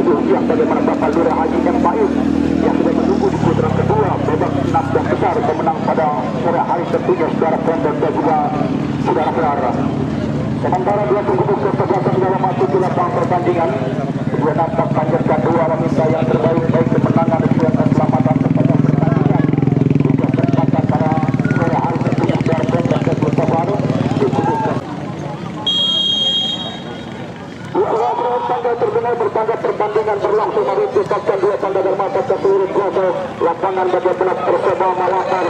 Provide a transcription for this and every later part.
yang bagaimana Bapak Lurah Haji yang baik yang sudah menunggu di putaran kedua babak 16 besar pemenang pada sore hari tentunya saudara penonton dan juga saudara-saudara. Sementara dua pengubuk kesebelasan dalam masuk ke lapangan pertandingan, kedua nampak panjatkan dua wanita yang terbaik baik kemenangan dan juga keselamatan sepanjang pertandingan. Juga kesempatan pada sore hari tentunya saudara penonton dan saudara-saudara. Tangga terdengar bertangga pertandingan berlangsung merupakan dua tanda dermaga ke seluruh pelosok lapangan bagi belas Perseba Malakar.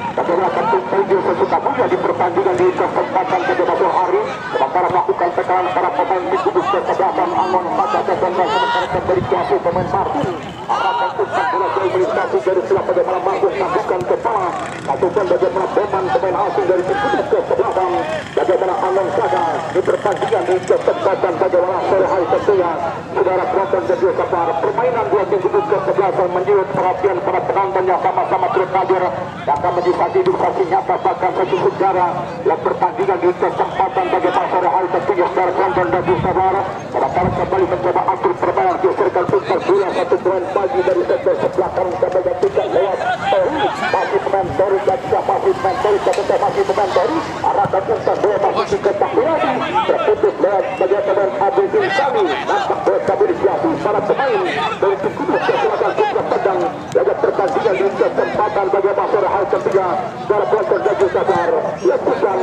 Bagaimana tuju sesuka punya di pertandingan di kesempatan pada hari sementara melakukan tekanan para pemain di kubu kesebelasan Angon pada sementara kembali kuasa pemain Martin arahkan pusat bola jauh melintasi dari sila bagaimana masuk masukkan kepala masukkan bagaimana beban pemain asing dari kubu kesebelasan bagaimana Angon saja di pertandingan di kesempatan bagaimana sore hari tentunya saudara penonton dan juga para permainan dua tim kubu kesebelasan menyulut perhatian para penonton yang sama-sama turut hadir dan akan menjadi edukasi nyata bahkan satu sejarah yang pertandingan di kesempatan bagaimana sore hari tentunya saudara penonton dan juga saudara sementara kembali mencoba atur permainan geserkan pusat bola satu poin pagi dari sektor sebelah kanan sampai gantikan lewat Tori masih pemain Tori dan juga masih pemain Tori ketika masih pemain Tori arahkan pusat bola masih di ketak lagi terputus lewat bagian pemain Abu Bin Sami nampak bola kabur dihiasi para pemain dari tim kudus kesempatan Putra Padang laga pertandingan di kesempatan bagaimana sore hari tentunya saudara penonton dan juga saudara lakukan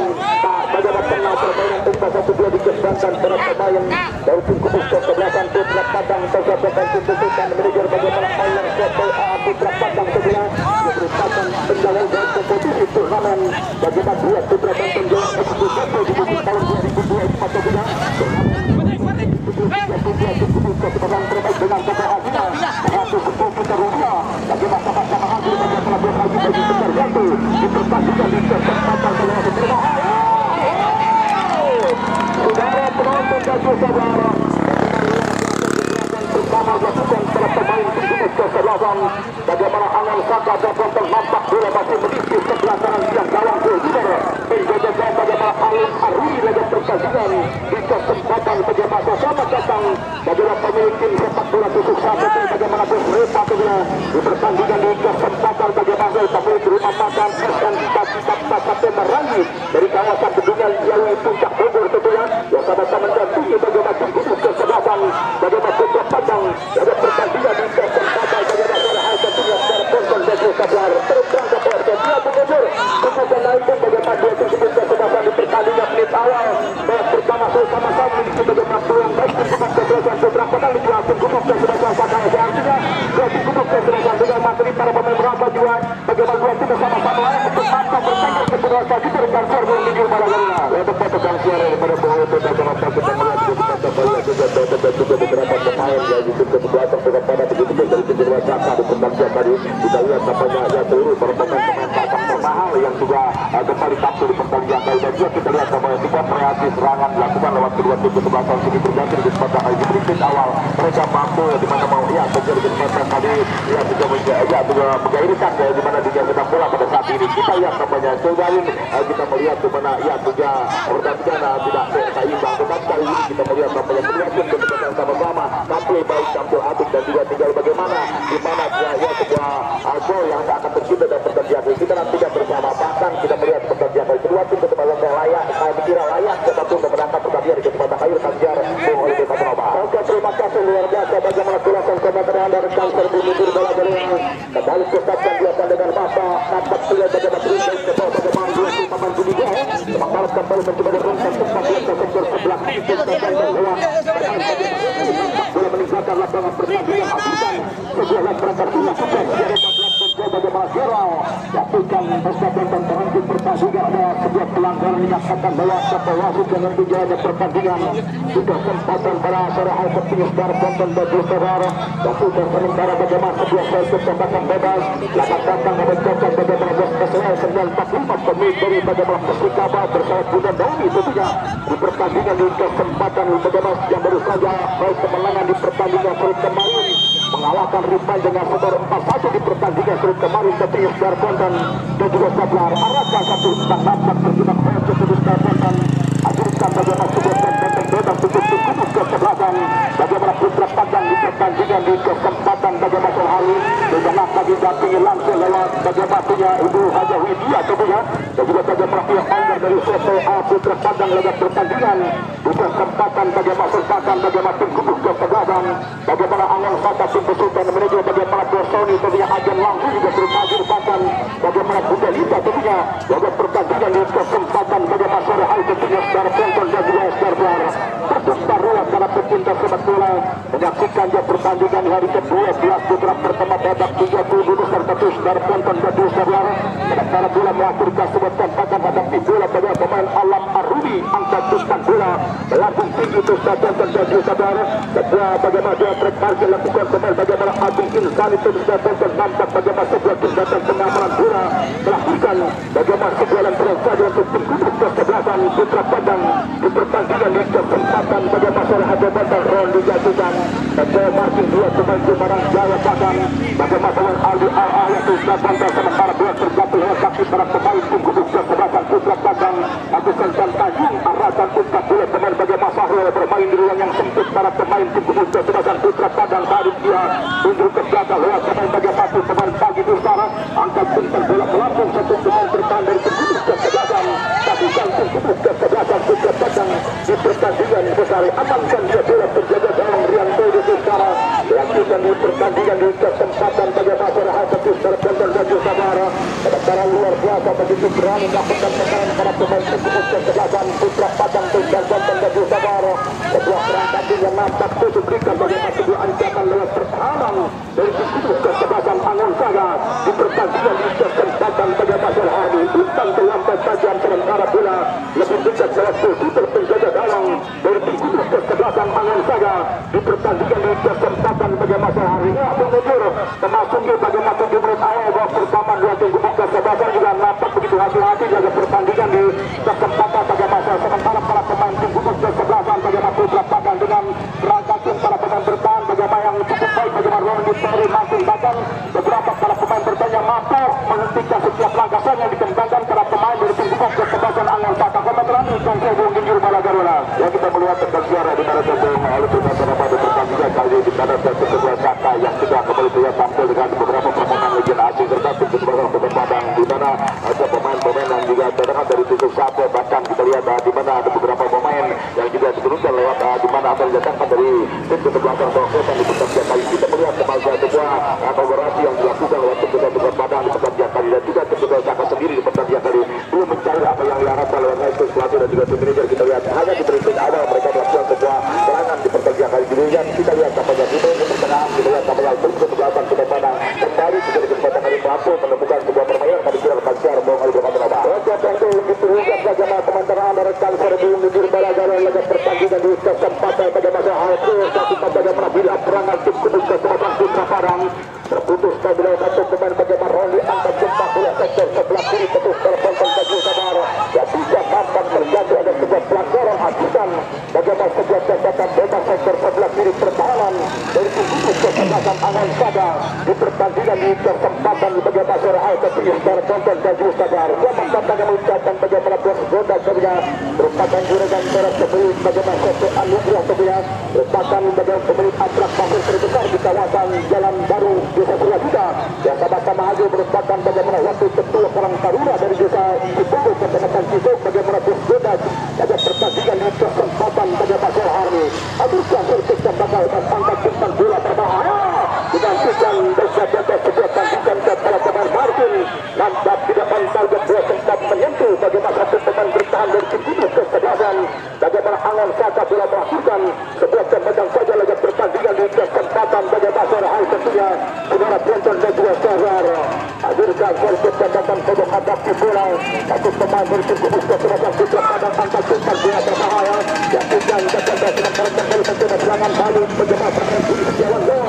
bagaimana kenal permainan tempat satu dua di kesempatan para pemain dari tim kudus kesebelasan Putra Padang terjadikan tuntutan manajer bagaimana Oiler Putra Padang sebelah merupakan menjalankan kompetisi turnamen bagaimana dua Putra Padang Jawa Eksekutif di musim tahun 2024 sebelah kesempatan terbaik dengan keberhasilan 110 juta rupiah bagaimana sama-sama hasil bagaimana berhasil bagi besar jatuh di pertandingan di kesempatan kelima saudara penonton dan saudara bersama dilakukan para pemain tim kesebelasan bagaimana Angon Saka dapat nampak bola masih menipis sebelah kanan yang gawang goalkeeper penjaga bagaimana Alim Aruni laga pertandingan di kesempatan bagaimana sama datang bagaimana pemilik tim sepak bola tusuk satu bagaimana berlepas di pertandingan di kesempatan bagaimana pemilik rumah makan SN Cita-Cita sampai Merangi dari kawasan Bedungan Jawa Puncak Bogor tentunya yang sama-sama mendampingi bagaimana tim kudus kesebelasan bagaimana Putra Padang ada pertandingan di kesempatan bagaimana sore hari tentunya secara penonton dan juga sabar terbang ke bawah dia mengejar kemudian naikkan bagaimana dua tim kudus kesebelasan di pertandingan menit awal bersama-sama memiliki bagaimana peluang baik tim kudus kesebelasan beberapa kali juga tim kudus kesebelasan pada artinya dua tim kudus kesebelasan dengan materi para pemain merasa juga bagaimana dua tim bersama-sama layak untuk mampu bertanding ke kedua kaki berikan suara menuju Malagarina untuk petugas suara daripada bahwa itu dan dapat kita melihat juga beberapa pemain yang di tim kesebelasan pada begitu dari tim Jaka di pertandingan tadi kita lihat tampaknya ada seluruh para pemain mahal yang juga kembali tampil di pertandingan kali dan juga kita lihat bahwa juga reaksi serangan dilakukan lewat kedua tim kesebelasan sini berganti di kesempatan kali ini menit awal mereka mampu di mana mau ya terjadi kesempatan tadi ya juga menggairahkan ya di mana dia sedang bola pada saat ini kita lihat tampaknya kembali kita melihat di mana ya juga pertandingan tidak seimbang tetapi kali ini kita melihat tampaknya kedua tim kesebelasan sama-sama tampil baik tampil apik dan juga tinggal bagaimana di mana ya sebuah gol yang akan tercipta dalam pertandingan ini kita nantikan bersama bahkan kita melihat pertandingan kali kedua tim kesebelasan yang layak saya kira layak untuk memenangkan pertandingan di kesempatan akhir Kanjar oleh BK Surabaya. Oke, terima kasih luar biasa bagaimana tulasan komentar Anda rekan serbu mundur bola jaringan kembali kesatkan dilakukan dengan masa nampak sudah bagaimana beruntung ke bawah bagaimana dua tim pemain Budiga sementara kembali mencoba beruntung tempat di sektor sebelah kiri dan lewat bola meninggalkan lapangan pertandingan hasilkan sebuah perangkat dilakukan bagaimana viral lakukan persatuan terhenti pertandingan ada sebuah pelanggaran dinyatakan bahwa satu wasit dengan dijawabnya pertandingan sudah kesempatan pada sore hari tertinggi saudara penonton bagi saudara lakukan sementara bagaimana sebuah kesempatan bebas lakukan datang mencoba bagaimana bos keseluruhan 945 pemilik dari bagaimana Persikaba bersama Bunda Dauni tentunya di pertandingan di kesempatan bagaimana yang baru saja baik kemenangan di pertandingan sore kemarin mengalahkan Rifai dengan skor 4-1 di pertandingan sore kemarin tentunya saudara penonton dan juga sabar arahkan satu tentang nampak terjebak oleh seluruh saudara penonton ajukan bagaimana sebuah pertandingan bebas untuk kudus kesebelasan bagaimana Putra Padang di pertandingan pertandingan di kesempatan bagi masalah hari dengan lagi dampingi langsung lewat bagaimana Ibu Haja Widya tentunya dan juga bagaimana pihak owner dari CPA Putra Padang lewat pertandingan di kesempatan bagi masalah bagaimana tim kubuk kesebelasan bagaimana angin saka tim besutan menuju bagaimana Bosoni tentunya agen langsung juga bermaju bahkan bagaimana Budalita tentunya lewat pertandingan di kesempatan bagaimana sore hari tentunya secara penonton dan juga secara bertukar ruang para pecinta sepak bola menyaksikan pertandingan hari ke-12 putra pertama babak 32 serta secara penonton dan juga secara para bola mengakhirkan sebuah tembakan hadapi bola pada pemain Alam Arumi angkat tuskan bola melambung tinggi itu saja dan juga saudara sebuah bagaimana dia trek parkir lakukan pemain bagaimana Agung Insan itu bisa tonton nampak bagaimana sebuah tindakan pengamanan bola melakukan bagaimana sebuah lantaran saja untuk tim kubuk kesebelasan Putra Padang di pertandingan di kesempatan bagaimana sore ada bandar Ron dijatuhkan dan marking dua pemain Semarang Jaya Padang bagaimana pemain Aldi Al-Ah yang sudah bantah sementara bola terjatuh lewat kaki para pemain tim kubuk kesebelasan Putra Padang lakukan Tanjung arahkan umpan bola pemain bagaimana Sahrul bermain di ruang yang sempit para pemain tim kubuk kesebelasan Putra Padang tarik dia mundur ke belakang lewat pemain bagaimana pemain Pagi Dursara angkat umpan bola melambung satu pemain bertahan dari tim kubuk kesebelasan lakukan tim kubuk kesebelasan Putra Padang di pertandingan besar amankan dia bola terjaga dalam Rianto di Dursara lakukan di pertandingan di kesempatan bagaimana sore hari secara penonton dan juga saudara secara luar biasa begitu berani melakukan tekanan para pemain tim kubuk kesebelasan Putra Padang dan penonton dan juga saudara sebuah perangkat yang nampak itu diberikan bagaimana sebuah ancaman lewat pertahanan dari tim kubuk kesebelasan Angon Saga di pertandingan di kesempatan bagaimana sore hari umpan terlambat tajam sementara bola lebih dekat lewat putar penjaga gawang dari tim kubuk kesebelasan Angon Saga di pertandingan di kesempatan bagaimana sore hari mengudur termasuk bagaimana 7 menit awal babak pertama dua tim kubuk kesebelasan juga nampak begitu hati-hati jaga pertandingan di kesempatan bagaimana sementara para pemain tim kubuk kesebelasan bagaimana Putra Padang dengan perangkat tim para pemain bertahan bagaimana yang cukup baik bagaimana Ronny Perry masing bahkan beberapa para pemain bertahan yang mampu menghentikan setiap langkah yang dikembangkan para pemain dari tim kubuk kesebelasan Angon Saga kebetulan dan saya Bung Ginjur Balagarula yang kita melihat tentang suara di mana saja oleh penonton pada pertandingan kali di mana satu kedua Saka yang sudah kembali terlihat tampil dengan beberapa permainan legenda asing serta tim kesebelasan Putra Padang di mana ada pemain-pemain yang juga cadangan dari Tusuk Sapo bahkan kita lihat di mana ada beberapa pemain yang juga diturunkan lewat di mana atau didatangkan dari tim kesebelasan Bangkotan di pertandingan kali kita melihat kemajuan sebuah kolaborasi yang dilakukan oleh tim kesebelasan Putra Padang di pertandingan kali dan juga tim kesebelasan Saka sendiri di pertandingan kali belum mencari apa yang diharapkan lewat Naikul Pelatih dan juga tim manajer kita lihat hanya di berikut awal mereka melakukan sebuah serangan di pertandingan kali ini dan kita lihat kapalnya itu di pertengahan kita lihat kapalnya tim kesebelasan Putra Padang kembali menjadi kesempatan kali mampu menemukan sebuah permainan kali kira Kalsiar Bong Ali Bermata tentu dituliskan bagaimana teman-teman anda rekan Serbung di Balagarula laga pertandingan di kesempatan bagaimana Halko satu bagaimana bila perangan tim kubuk kesebelasan Putra Padang terputus kabel satu pemain bagaimana Ronny angkat jemput bola sektor sebelah kiri putus terpental bagi saudara yang tidak nampak terjadi ada sebuah pelanggaran aturan bagaimana sebuah tembakan bebas sektor sebelah kiri pertahanan dari tim kubuk kesebelasan Angon Saga di pertandingan di kesempatan bagaimana sore hari secara penonton dan juga saudara selamat datang yang mengucapkan bagaimana Bos Goda sebenarnya merupakan juragan berat pemilik bagaimana sosok anugerah sebenarnya merupakan bagaimana pemilik atrak pasir terbesar di kawasan Jalan Baru Desa Purwajuda yang sama-sama haji merupakan bagaimana wakil ketua Karang Taruna dari Desa Cipogo Kecamatan Cisuk bagaimana Bos Goda pada pertandingan di kesempatan bagaimana sore hari aturkan servis dan bakal angkat umpan bola berbahaya digantikan bersahabat sebuah tandukan kepada pemain Martin nampak tidak target bola sempat menyentuh bagaimana satu pemain bertahan dari tim kubuk kesebelasan bagaimana Angon Saga bola melakukan sebuah tembakan saja laga pertandingan di kesempatan bagaimana sore hari tentunya saudara penonton dan juga saudara hadirkan servis tembakan untuk hadapi bola satu pemain dari tim kubuk kesebelasan Putra Padang angkat umpan bola berbahaya yang sedang terjadi dengan kembali mencoba serangan balik bagaimana pemain Budi Setiawanto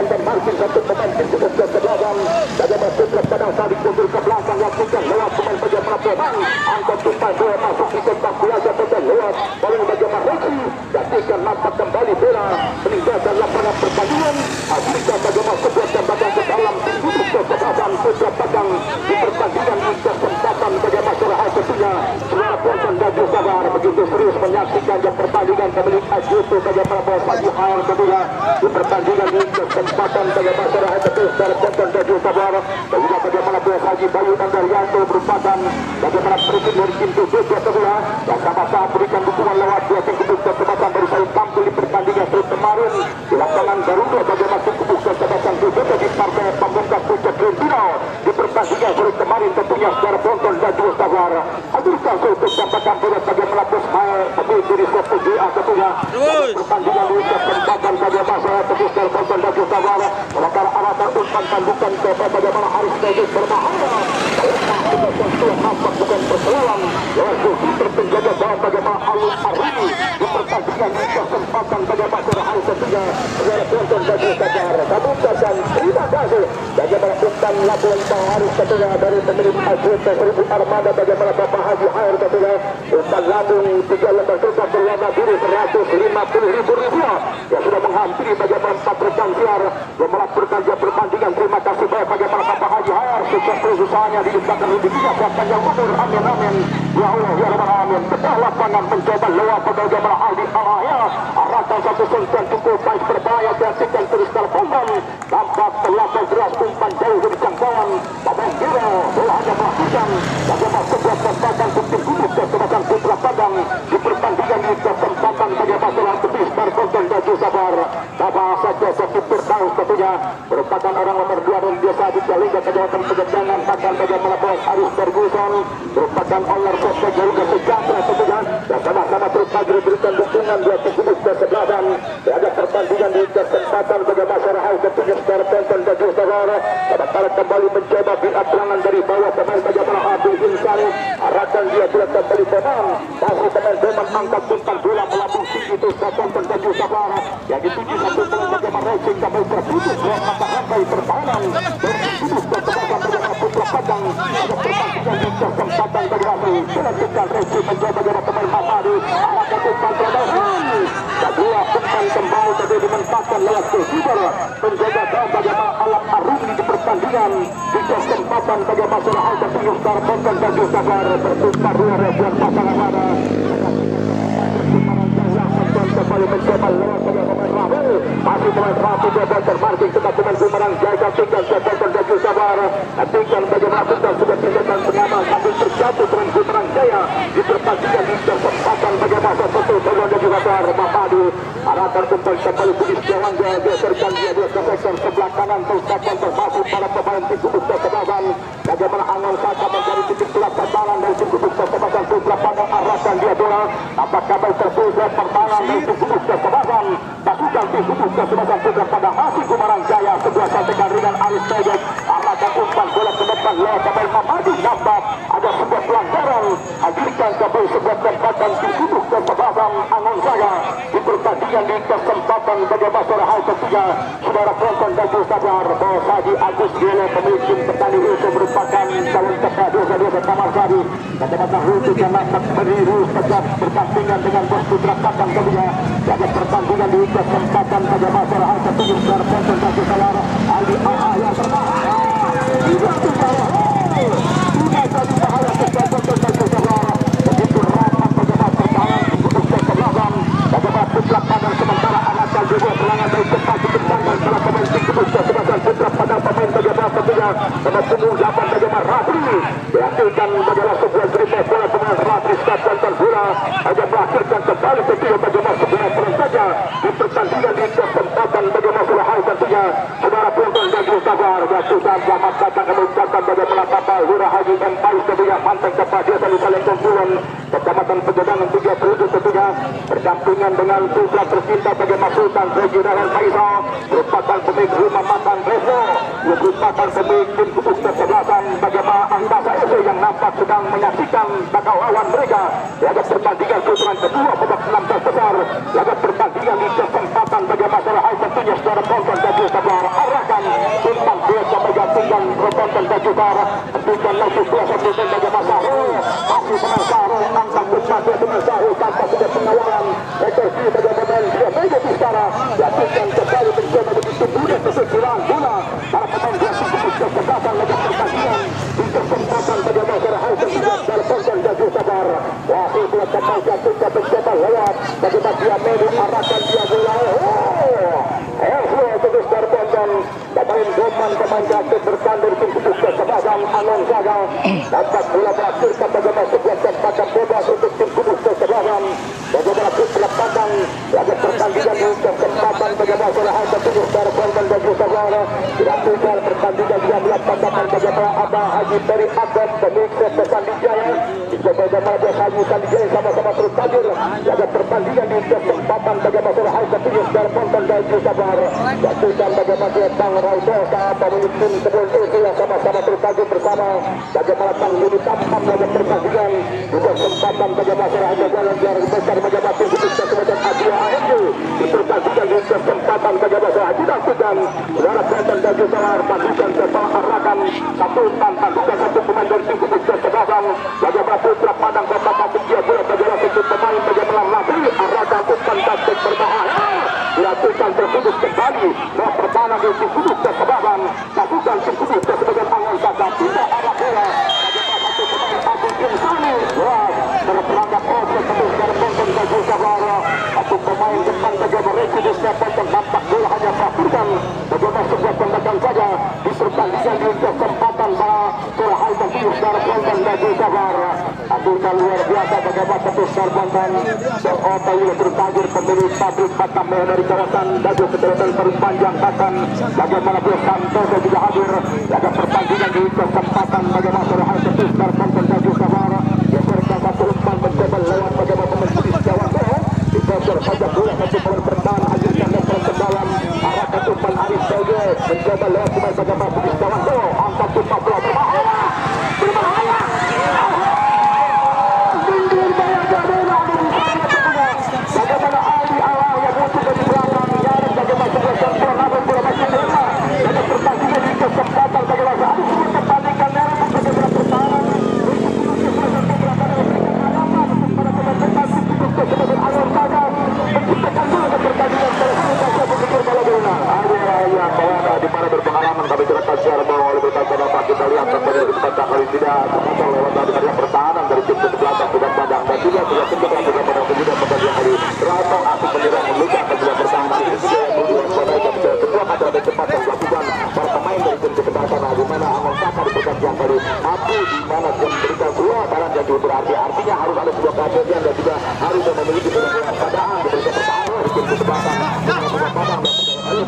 dan Martin satu pemain tim kubuk kesebelasan bagaimana Putra Padang saling mundur ke belakang lakukan lewat pemain bagaimana pemain angkat umpan bola masuk di kotak bola jatuhkan lewat bola bagaimana Rocky jatuhkan nampak kembali bola meninggalkan lapangan pertandingan hadirkan bagaimana sebuah tembakan ke dalam tim kubuk kesebelasan Putra Padang di pertandingan di kesempatan bagaimana sore hari tentunya saudara penonton dan Daju Sabar begitu serius menyaksikan jam pertandingan kembali Ajuto saja para bos Haji Hair kedua di pertandingan di kesempatan bagi masyarakat betul dari Ponton Daju Sabar dan juga bagaimana bos Haji Bayu Andarianto merupakan bagaimana presiden pintu kedua kedua yang sama-sama berikan dukungan lewat dua tim kesempatan dari saya tampil di pertandingan kemarin di lapangan Garuda bagaimana tim kesempatan kedua di partai pembuka puncak Trentino di pertandingan sore kemarin tentunya secara Ponton Daju Sabar hadirkan untuk dapatkan bola bagaimana bos Hair pemimpin di GA tentunya pertandingan di kesempatan bagi masyarakat betul dari Ponton Daju Sabar sementara arahkan umpan tandukan ke bagaimana Haris David berbahaya nampak bukan perseluan lalu terpenjaga bawah bagaimana Alun Aruni di pertandingan di kesempatan bagaimana Haris ketiga dari Ponton Daju Sabar kabutkan terima kasih bagaimana umpan labuan Haris ketiga dari pemilik Ajuto Seribu Armada bagaimana Bapak Haji Hair ketiga umpan lambung 3 lembar kertas berwarna biru 150.000 rupiah yang sudah menghampiri bagaimana 4 rekan siar yang melaporkan jam pertandingan. Terima kasih banyak bagaimana Bapak Haji Hair sukses terus usahanya di belakang rezekinya sehat panjang umur amin amin ya Allah ya Rabbal alamin. Tengah lapangan mencoba lewat bagaimana Aldi Alaya arahkan satu sentuhan cukup baik berbahaya dihasilkan terus terpondong tampak terlalu jelas umpan jauh dari jangkauan Bapak Giro bola hanya melakukan bagaimana sebuah kesempatan untuk kudus kesempatan putra padang di pertandingan di kesempatan bagaimana seorang tepis dari Ponton Daju Sabar Bapak saja Sofi Firdaus tentunya merupakan orang nomor 2 dan biasa di Liga Kejahatan Pegangan bahkan bagaimana bos Aris Ferguson merupakan owner Sosok Garuda Sejahtera tentunya dan sama-sama terus hadir berikan dukungan dua kudus kesebelasan ada pertandingan di kesempatan bagaimana masyarakat tentunya secara Ponton Daju Sabar pada kembali mencoba biatlangan dari bawah pemain bagaimana Abdul Insani arahkan dia sudah kembali pemain masih teman-teman angkat umpan bola melambung tinggi itu Ponton Daju Sabar yang dituju satu pemain bagaimana racing kembali terputus lewat mata rantai pertahanan dari kudus kesebelasan bagaimana putra padang ada pertandingan di kesempatan bagaimana dilanjutkan racing mencoba bagaimana pemain Hamadi arahkan umpan terdahan kedua umpan kembali tadi dimentahkan lewat Kesibar menjaga bagaimana Alam Arumi di pertandingan di kesempatan bagaimana masyarakat tertinggi secara Ponton Daju Sabar bertumpah ruang buat pasangan ada kembali mencoba lewat bagaimana pemain Rahul masih pemain Rahul dia termarking tetap pemain Bumerang jaga tinggal ke Ponton Daju Sabar tinggal bagaimana sudah tinggalkan pengamal sambil terjatuh dengan Bumerang Jaya di pertandingan di kesempatan bagaimana satu Ponton Daju Sabar Mamadu arahkan kembali Budi Setiawan dia geserkan dia ke sektor sebelah kanan Ponton termasuk para pemain tim kudus kesebelasan bagaimana Angon Saka mencari titik gelap pertahanan dari tim kudus kesebelasan putra pandang arahkan dia bola apakah terpusat pertahanan dari tim kudus kesebelasan pasukan tim kudus kesebelasan putra pandang masih Bumerang Jaya sebuah santekan ringan Aris Tegek arahkan umpan bola ke depan lewat pemain Mamadu nampak ada sebuah pelanggaran hadirkan kembali sebuah kesempatan tim kudus kesebelasan Angon Saka di pertandingan di kesempatan bagaimana masyarakat ketiga saudara Ponton Daju Sabar bos Haji Agus Gelo pemilik tim petani Rusuh merupakan calon tepat dosa Kamar Sari kacamata Rusuh yang nampak berdiri tegak bersampingan dengan bos putra padang kedua pada pertandingan di kesempatan pada masyarakat ketiga saudara Ponton Daju Sabar Aldi AA yang berbahaya tidak berbahaya tidak jadi bahaya untuk Ponton Daju Sabar begitu rapat bagaimana pertahanan untuk kesebelasan bagaimana putra padang sementara anak juga serangan dari cepat dikembangkan salah pemain tim kudus kesebelasan putra padang pemain bagaimana tentunya nomor punggung 8 bagaimana Ratri dihasilkan bagaimana sebuah dribble bola pemain Ratri stasiun bola agar melahirkan kembali tentunya bagaimana sebuah peran saja di pertandingan di kesempatan bagaimana sulahai tentunya saudara Ponton Daju Sabar dan sudah selamat datang kami ucapkan bagaimana Bapak Lurah Haji dan Pais tentunya mantan kepala desa di Saling Kumpulan Kecamatan Pegedangan 3 Penduduk tentunya berdampingan dengan putra tercinta bagaimana Sultan Regi dan Faisal merupakan pemilik rumah makan Revo merupakan pemilik tim kudus kesebelasan bagaimana Angkasa SC yang nampak sedang menyaksikan bakal lawan mereka laga pertandingan putaran kedua babak 16 besar laga pertandingan di kesempatan bagaimana masyarakat tentunya secara Ponton Daju Sabar arahkan umpan biasa bergantikan Ponton Daju Sabar tentukan langsung biasa bukan bagaimana Sahrul masih dengan Sahrul angkat umpan dia dengan Sahrul tanpa sudah pengawalan retorsi bagaimana dia mega bicara dihasilkan kembali mencoba begitu mudah kesekiran bola para pemain dia kudus kesebelasan laga pertandingan di kesempatan bagaimana masyarakat tentunya secara Ponton Daju Sabar wasit sampai diarahkan dia bola. Terus bertonton pemain Doman pemain Jakarta bertanding untuk kesempatan Anon Zaga dapat bola berakhir bagaimana sebuah kesempatan bebas untuk tim Kudus kesempatan bagaimana putra padang laga pertandingan di kesempatan bagaimana Surahan tertulis bertonton dan Jusawara dilakukan pertandingan yang dilaksanakan bagaimana Abah Haji Peri Abad pemikir Pesandijaya bagaimana Abah Haji Pesandijaya sama-sama terus hadir laga pertandingan di kesempatan bagaimana Surahan tertulis bertonton dan Jusawara dan bagaimana Bang Raudo pemilik tim sebelum itu yang sama-sama terkait bersama bagaimana Bang Yudi Tampan laga pertandingan juga kesempatan bagaimana Surahan jalan jarak besar bagaimana tim Kudus kesempatan Adia AMD dipertandingkan di kesempatan bagaimana Surahan dilakukan saudara Benteng dan Jusawara pasukan setelah arahkan satu tanpa juga satu pemain dari tim Kudus kesempatan bagaimana putra padang kota Batu dia bola bagaimana satu pemain bagaimana Latri arahkan umpan taktik berbahaya dilakukan terputus kembali pertahanan di tim Kudus kesempatan pasukan tim Kudus kesempatan Angon Zaga tidak arah bola bagaimana satu pemain Abu Insani terperangkap offset terus dari Benteng dan Jusawara satu pemain depan bagaimana Reki di kesempatan nampak bola hanya melakukan bagaimana sebuah tembakan saja di pertandingan di kesempatan Surahan tertulis dari Benteng dan Jusawara akhirnya luar biasa bagaimana terus dari Benteng dan Ota Wila tertajir pemilik pabrik Batam dari kawasan Dago Ketelatan Perpanjang Batam bagaimana Bos Santoso juga hadir laga pertandingan di kesempatan bagaimana Surahan tertulis dari Benteng dan Jusawara geserkan satu umpan mencoba lewat bagaimana pemain Kudus Jawa Tengah digeser saja bola satu pemain bertahan akhirnya lepas ke dalam arahkan umpan Arif Doge mencoba lewat pemain bagaimana Kudus Jawa Tengah angkat umpan bola berbahaya mundur bayar bola bagaimana Ali Allah yang muncul dari belakang jarak bagaimana sebuah sentuhan namun bola masih lama dan pertandingan di kesempatan bagaimana ada sebuah pertandingan merah bagaimana pertahanan di mana berpengalaman kami jelaskan secara bahwa oleh berkata dapat kita lihat kepada kita kali tidak terpotong lewat dari pertahanan dari tim ke belakang sudah padang dan juga sudah tinggal pada pemuda pertandingan hari Rauto asik menyerang meluncur ke sebelah pertahanan ini semua ada cepat yang dilakukan para pemain dari tim kesempatan di mana Angon Zaga di pertandingan kali mampu di mana memberikan dua barang yang berarti artinya harus ada sebuah kejadian dan juga harus memiliki sebuah keadaan diberikan pertahanan di tim kesempatan dengan sebuah padang dan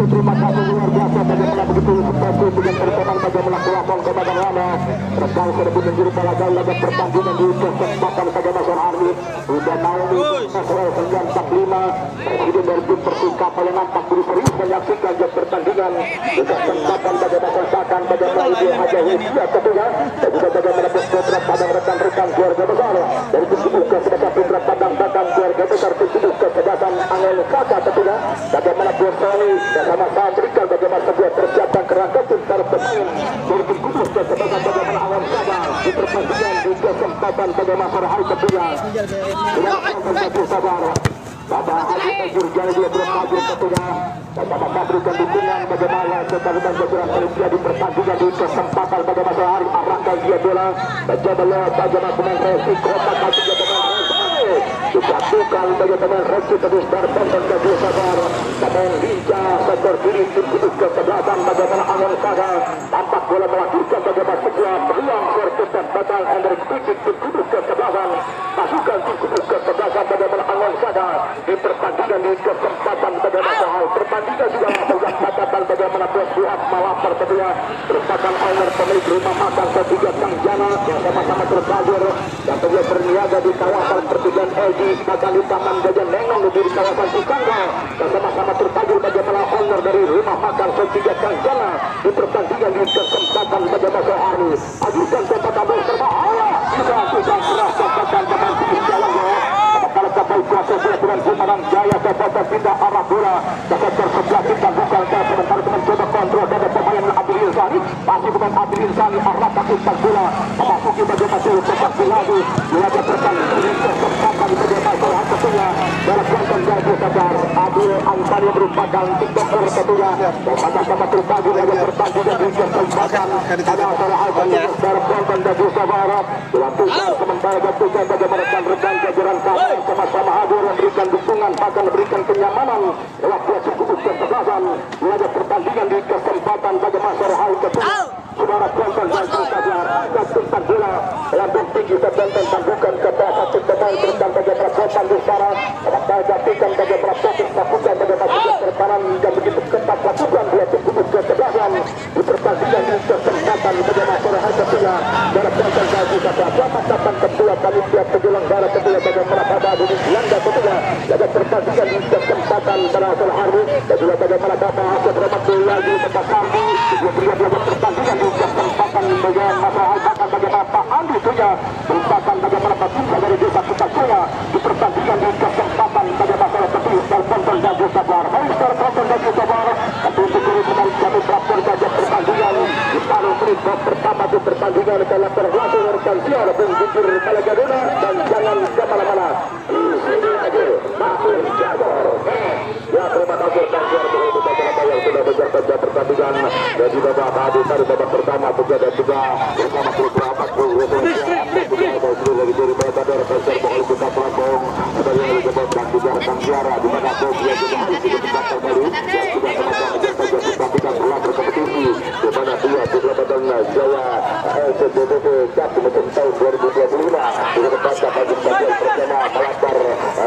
terima kasih luar biasa bagaimana begitu seperti dengan pertandingan bagaimana pelakon kebadan Rana rekal serbu menjadi balaga laga pertandingan di kesempatan bagaimana Army sudah Naomi Nasrul 945 presiden dari tim Persika yang nampak berusaha serius menyaksikan jam pertandingan di kesempatan bagaimana seakan bagaimana Ibu Haja Wisya ketua dan juga bagaimana putra padang rekan-rekan keluarga besar dari tim Kudus kesempatan putra padang datang keluarga besar tim Kudus kesempatan Angon Zaga ketua bagaimana Bosoni dan sama-sama berikan bagaimana sebuah persiapan kerangka tim para pemain dari tim Kudus kesempatan bagaimana Angon Zaga di pertandingan di kesempatan bagaimana Surahan ketua dilakukan bagi sabar Bapak Haji Jurjana juga terus hadir ketua dan Bapak berikan dukungan bagaimana kesempatan bergerak Malaysia di pertandingan di kesempatan bagaimana Surahan arahkan dia bola mencoba lewat bagaimana pemain Resi Kota Kasih bagaimana dijatuhkan bagi pemain Resi terus bertonton ke sabar pemain Liga sektor kiri tim Kudus kesebelasan bagaimana Angon Zaga tampak bola melakukan bagaimana sebuah peluang kesempatan Hendrik Pitik tim Kudus kesebelasan pasukan tim Kudus kesebelasan bagaimana Angon Zaga di pertandingan di kesempatan bagaimana soal pertandingan juga melakukan catatan bagaimana Bos Fuad Malapar kedua merupakan owner pemilik rumah makan ketiga Kang Jana yang sama-sama terhadir dan kedua berniaga di kawasan pertigaan LG Bakali Taman Gajah Nengon di kawasan Cikangga dan sama-sama terhadir bagaimana owner dari rumah makan ketiga Kang Jana di pertandingan di kesempatan bagaimana soal ajukan kesempatan berbahaya juga sudah keras kesempatan pemain tim Jawa kalau sampai kuasa bola dengan Kumaran Jaya kesempatan pindah arah bola kesempatan sebelah kita bukan sementara mencoba kontrol dari pemain Abdul Irsani masih pemain Abdul Irsani arahkan umpan bola memasuki bagaimana sepak lagi laga pertandingan di kesempatan bagaimana Surahan ketua dalam konten Jago Sadar Abdul Ansari merupakan tiktoker ketua dan sama-sama terbagi laga pertandingan di kesempatan ada Surahan dalam konten Jago Sadar dilakukan sementara tugas bagaimana rekan-rekan jajaran kami sama-sama memberikan kenyamanan lewat dua cukup kesebelasan menajak pertandingan di kesempatan pada masa hari kedua. Saudara tonton dan saja tentang bola lambung tinggi tertonton tanggukan kepada satu pemain tentang pada perbuatan di sana jadikan pada fokus lakukan pada bagian terkanan dan begitu ketat lakukan dua cukup kesebelasan di pertandingan di kesempatan pada masa hari kedua. Saudara tonton dan saja dapat kedua kali tiap penyelenggara kedua pada pada di Belanda kedua ada pertandingan di kesempatan pada hari dan juga pada pada Asad Rahmatullah di tempat kami juga pertandingan di kesempatan pada masa akan bagaimana Pak Andi juga merupakan bagaimana pecinta dari desa Kutasaya di pertandingan di kesempatan pada masa tersebut tertonton dan sabar tertonton dan sabar untuk kembali kami terakhir saja pertandingan di paruh menit pertama di pertandingan dalam berlaku rekan siar berjujur Malagadona dan jangan kemana-mana ini aja makin jador ya terima kasih dan siar yang sudah berjaga pertandingan dan juga tadi babak pertama juga dan juga bersama beberapa lagi dari Badar Besar Bokal Kota Pelampung sebagai yang disebut dan juga rekan siara di mana dia juga harus ditempatkan kembali yang sudah sama-sama saja pertandingan berlaku kompetisi di mana dia Badar Jaya SBBP Cup musim tahun 2025 di tempat bagi bagian bersama Malabar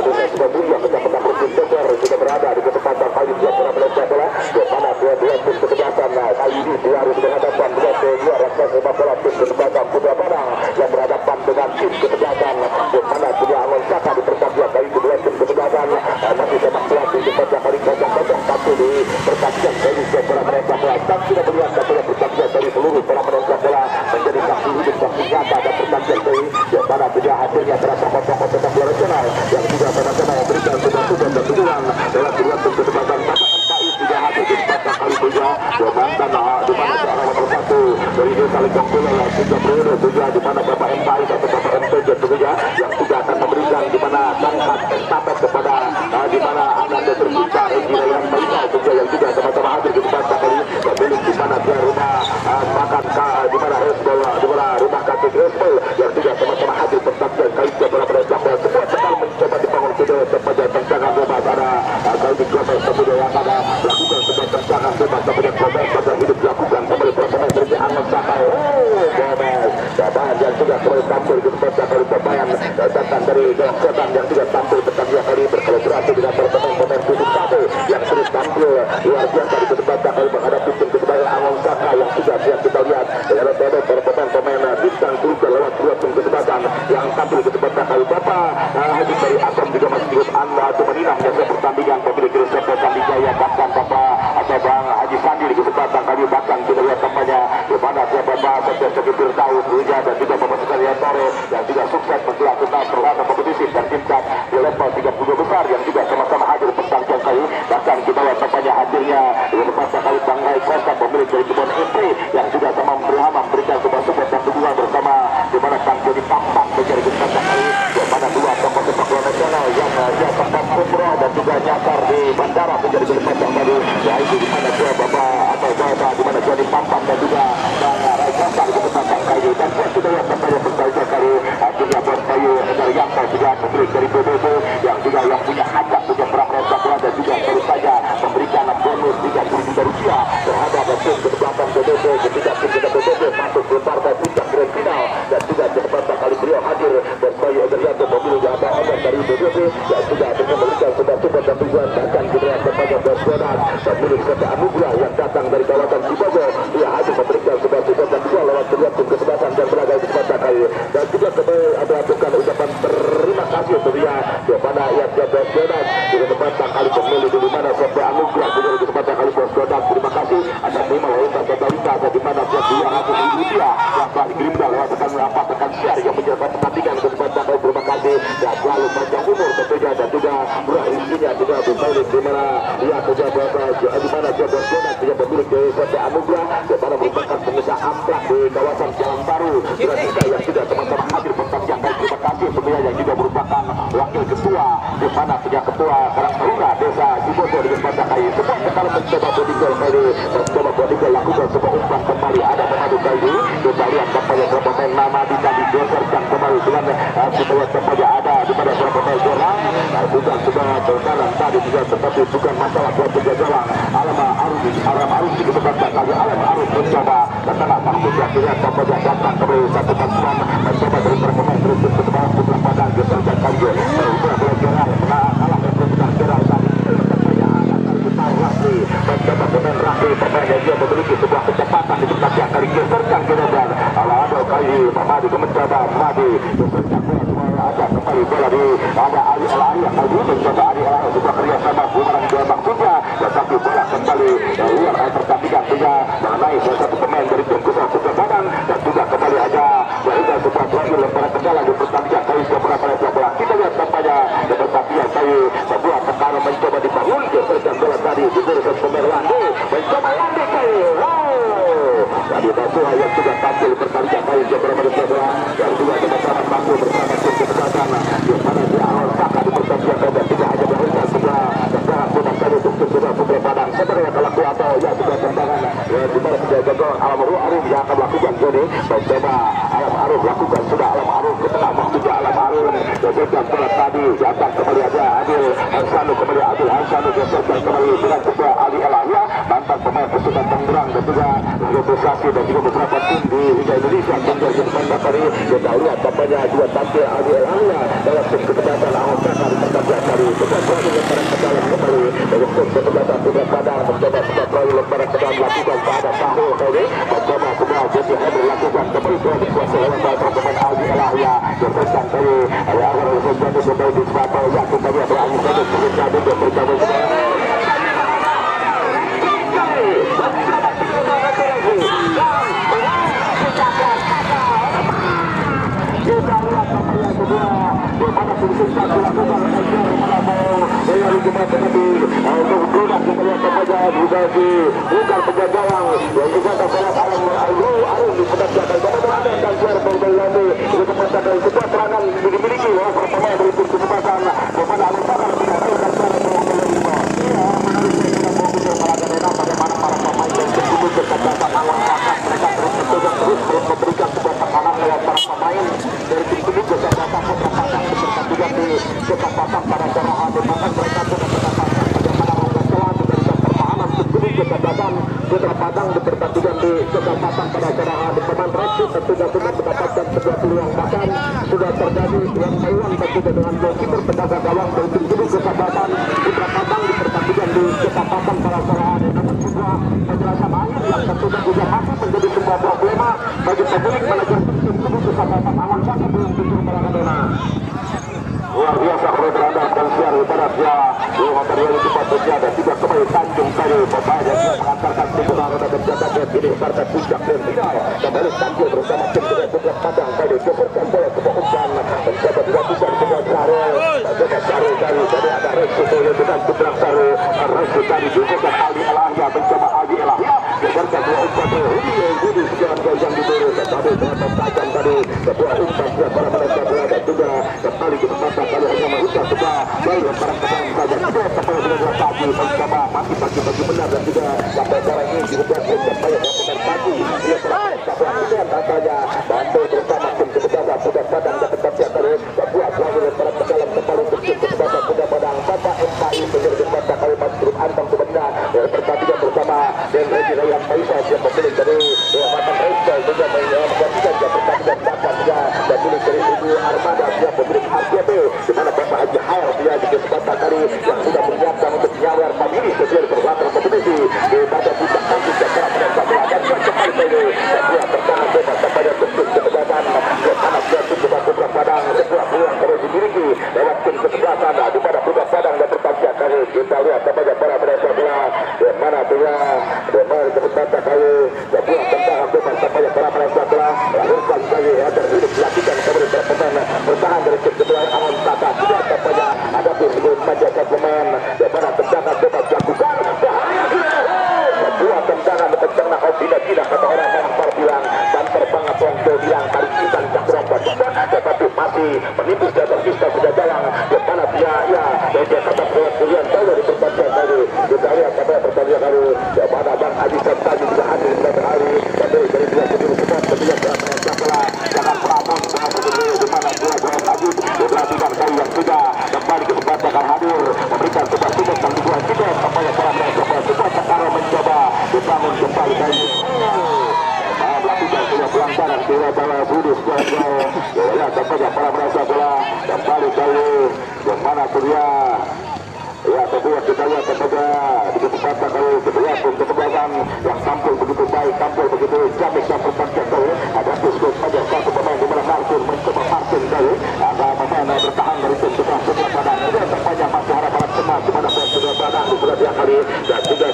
dengan sebuah kecamatan Rumput Bogor sudah berada di kesempatan kali dia pernah melihat bola di mana dua-dua tim kesebelasan kali ini dia harus berhadapan dengan dua raksasa sepak bola tim kesebelasan Putra Padang yang berhadapan dengan tim kesebelasan di mana dia Alon Saka di pertandingan kali kedua tim kesebelasan masih sepak bola di pertandingan kali kosong satu di pertandingan kali sepak mereka bola dan sudah melihat bola pertandingan dari seluruh para penonton bola menjadi saksi hidup saksi nyata dan pertandingan kali di mana dia hasilnya terasa kosong sepak bola nasional yang sudah sama-sama memberikan kebantuan dan dukungan dalam kedua tim kesebelasan sudah hadir di tempat kali tiga mantan di mana seorang nomor satu dari desa Lekong Bola tiga periode juga di mana Bapak MPI atau Bapak MPJ juga yang sudah akan memberikan di mana tongkat estafet kepada di mana anak tercinta Regina yang Marina juga yang juga sama-sama hadir di tempat kali milik di mana dia rumah makan di mana Resbol di mana rumah kakek Resbol yang juga sama-sama hadir pertandingan kali tiga berapa semua sekali mencoba dibangun kedua sepanjang tendangan bebas ada kali di global semudah yang ada lakukan sebuah tendangan bebas kemudian Gomez pada hidup dilakukan kembali pertandingan dari Ahmad Sakai Gomez Babayan yang juga kembali tampil di tempat dari Babayan datang dari Dong Setan yang juga tampil pertandingan kali berkolaborasi dengan pemain Kudus Satu yang terus tampil luar biasa di tempat kali menghadapi tim kesebelasan Ahmad Sakai yang sudah siap kita lihat dengan pemain bintang juga lewat dua tim kesebelasan yang tampil di tempat kali Bapak Haji dari Asam juga masih hidup Anda Tumanina menjaga pertandingan pemilik Kristus Sandi Jaya bahkan Bapak atau Bang Haji Sandi di kesempatan kali bahkan kita lihat tampaknya di mana Bapak Sekjen Sekretar Tahun Ruja dan juga Bapak Sekalian Tore yang juga sukses melakukan perlawanan kompetisi dan tingkat di level 30 besar yang juga sama-sama hadir pertandingan kali bahkan kita lihat tampaknya hadirnya di kesempatan kali Bang Rai Kosta pemilik dari Kebun MP yang juga sama memberikan sebuah support dan dukungan bersama di mana Bang Joni Pampang menjadi kesempatan kali di mana dua tokoh sepak bola nasional yang dia sempat umroh dan juga nyasar di bandara menjadi kesempatan baru yaitu di mana dua Bapak atau Bapak di mana Joni Pampang dan juga Bang Rai Kosta di kesempatan kali dan sudah yang tampaknya pertandingan kali akhirnya Bos Bayu dari Yanto juga pemilik dari PBB yang juga yang punya hajat punya perang sepak bola dan juga baru saja memberikan bonus 30 juta rupiah terhadap tim kesebelasan PBB ketika tim PBB masuk ke partai puncak grand final dan juga kesempatan kali beliau hadir dan Bayu Yanto pemilik abang dari PBB yang juga dengan memberikan sebuah support dan dukungan bahkan kita kepada Bos Bonat pemilik serta anugerah yang datang dari kawasan Cibogo dia hadir memberikan sebuah support dan dukungan lewat kedua tim kesebelasan dan beragam kesempatan kali dan juga kembali ada lakukan ucapan terima kasih untuk dia kepada yang Bos Bonat di kesempatan kali pemilik di mana serta anugerah juga di kesempatan kali Bos Bonat terima kasih ada 5 wanita totalita di mana dia 200.000 rupiah yang telah dikirimkan lewat tekan share yang menjaga pertandingan kesempatan kali terima kasih dan selalu panjang umur tentunya dan juga murah rezekinya juga pemilik di mana dia juga di mana dia Bos Bonat dia pemilik dari serta anugerah di mana merupakan pengusaha amplak di kawasan Jalan Baru dengan kita yang sudah sama-sama hadir pertandingan kali terima kasih tentunya yang juga merupakan wakil ketua di mana punya ketua Karang Taruna Desa Cibogo di kesempatan kali semua sekali mencoba bodyguard kali mencoba bodyguard lakukan sebuah umpan kembali ada pemadu kali kita lihat tampaknya berapa pemain nama bisa digeserkan kembali dengan kita lihat tampaknya ada di mana berapa pemain orang bukan sudah berjalan tadi juga, tetapi bukan masalah buat penjajaran. Alam arus di kesempatan kali Alam arus mencoba dan tengah Mahmud akhirnya tampaknya datang kembali satu bantuan mencoba dari perkembangan terus ke bawah putra padang geserkan kali pelajaran kalah dan perbuatan geral tadi mencoba pemain Rafi pemain yang dia memiliki sebuah kecepatan di tempat yang kali geserkan geser ada kali Madi mencoba Madi geserkan bola ada kembali bola di ada Ali Alaya kali mencoba Ali Alaya sebuah kerjasama bumerang dua maksudnya tetapi bola kembali dari luar pertandingan juga mengenai salah satu pemain dari Tengkusa Putra Padang dan juga kembali aja sehingga sebuah terakhir lemparan kendala di pertandingan kali seberapa bola kita lihat tampaknya di pertandingan kali sebuah tekanan mencoba dibangun geserkan bola tadi diberikan pemain Landi mencoba Landi kali tadi Basua yang juga tampil pertandingan kali seberapa bola yang juga sama-sama tampil bersama tim kesehatan di mana di awal Saka di pertandingan kali dan tidak hanya berikan sebuah tendangan pun kali untuk sebuah Putra Padang sebenarnya kalau atau ya sebuah tendangan di mana penjaga gol Alam Aruf yang akan melakukan ini mencoba Alam Aruf lakukan sudah Alam Aruf ke tengah juga Alam Aruf geserkan bola tadi datang kembali ada Adil Hansanu kembali Adil Hansanu geserkan kembali dengan sebuah Ali Elahya mantan pemain Persita Tangerang dan juga representasi dan juga beberapa tim di Liga Indonesia tinggal di depan tadi kita lihat tampaknya juga tampil Ali Elahya dalam tim kesempatan awal Saka di pertandingan kali sebuah bola lemparan ke dalam kembali dari tim kesempatan Putra Padang mencoba sebuah bola lemparan ke dalam lakukan pada Sahul kali mencoba sebuah Jesse Henry lakukan kembali bola dikuasai oleh pemain Ali Elahya geserkan kali agar representasi kembali di sepatu yang kita lihat berangin kembali sebelum jadi bergabung kita lihat tampaknya kedua di mana sukses dilakukan oleh Jumat tadi untuk produk kita lihat tampaknya juga di bukan penjagawang yang juga tampaknya Arum di pendatangan kemudian dan Jar Bangladesh di tempat dari sebuah serangan dimiliki oleh pertama dari tim kesempatan kepada Al-Fatah tidak tahu dan cara bagaimana para pemain dan sebelum berkata awal akan mereka terus memberikan sebuah tekanan lewat para pemain dari tim ini juga datang Putra Padang bertandingan di kesempatan pada Jarahan di mana mereka sudah mendapatkan bagaimana kesalahan memberikan pertahanan tim ini juga datang Putra Padang di pertandingan di kesempatan pada Jarahan di pemain Rashid tentunya sudah mendapatkan sebuah peluang bahkan sudah terjadi yang Taiwan tentunya dengan goalkeeper penjaga gawang dari tim ini kesempatan Putra Padang di pertandingan di kesempatan pada Jarahan namun sebuah penjelasan akhir yang tentunya juga masih menjadi sebuah problema bagi pemilik manajer tim ini kesempatan awan Saka belum tidur Maradona luar biasa berada dan siar ibaratnya di material itu patutnya dan juga kembali Tanjung Sari pemain yang mengantarkan tim Maradona berjaga dan ini partai puncak dan final kembali tampil bersama tim dengan Putra Padang kali geserkan bola sebuah umpan mencoba dilakukan sebuah Sarul dari ada resiko yang dengan Putra Sarul resiko tadi juga Ali Elahya mencoba Ali Elahya geserkan dua umpan Budi sejalan gol yang diberi tetapi berapa tajam tadi sebuah umpan para mereka berada juga kembali ke tempat kali hanya merusak sebuah gol lemparan ke dalam saja tidak sampai dengan pagi mencoba masih pagi benar dan juga sampai sekarang ini juga sampai dengan pagi ia telah melakukan katanya bantu bersama tim kebetulan Putra Padang dan tetap siap terus sebuah lagi lemparan ke dalam kembali untuk tim kebetulan Putra Padang Bapak MKI menjadi tempat kalimat grup antam kebenaran dari pertandingan bersama dan Regi Rayyan Faisal yang pemilik dari Mantan Rachel juga menyaksikan pertandingan Bapak juga dan milik dari Ibu Armada yang pemilik RGB di mana Bapak Haji Hair dia di kesempatan tadi yang sudah menyiapkan untuk menyawar mandiri sesuai perbuatan kompetisi di pada puncak nanti setelah pada dan cepat ini sebuah pertahanan bebas kepada bentuk ketegasan anak jatuh kepada Putra Padang sebuah peluang terus dimiliki lewat tim kesebelasan di pada Putra Padang dan pertandingan kali kita lihat kepada para mereka bola di mana dia di mana kesempatan kali sebuah tendangan bebas kepada para mereka bola lahirkan kali agar hidup dilakukan kepada bertahan dari tim kedua Awan Saka tidak kepada ada sebelum menjaga pemain di mana tendangan bebas dilakukan sebuah tendangan tendangan tidak kata orang yang bilang dan terbang atau yang bilang tarik ikan cakram batukan tetapi masih menipis di atas pista sudah jalan di mana dia dia kata pilihan jauh dari pertandingan tadi kita lihat pada pertandingan kali di mana Bang Haji Serta juga hadir pada hari melakukan punya pelanggaran bola bola budus ya tampaknya para merasa bola kembali kali yang mana kuliah ya kedua kita lihat kepada begitu patah kalau kedua untuk kebelakang yang tampil begitu baik, tampil begitu jamis yang berpanjang kali ada Kuskus pada satu pemain di mana Martin mencoba Martin kali agak mana bertahan dari tim sebelah sebelah badan tidak terpanjang masih harapan semua di mana pun sudah badan di sebelah dia kali dan juga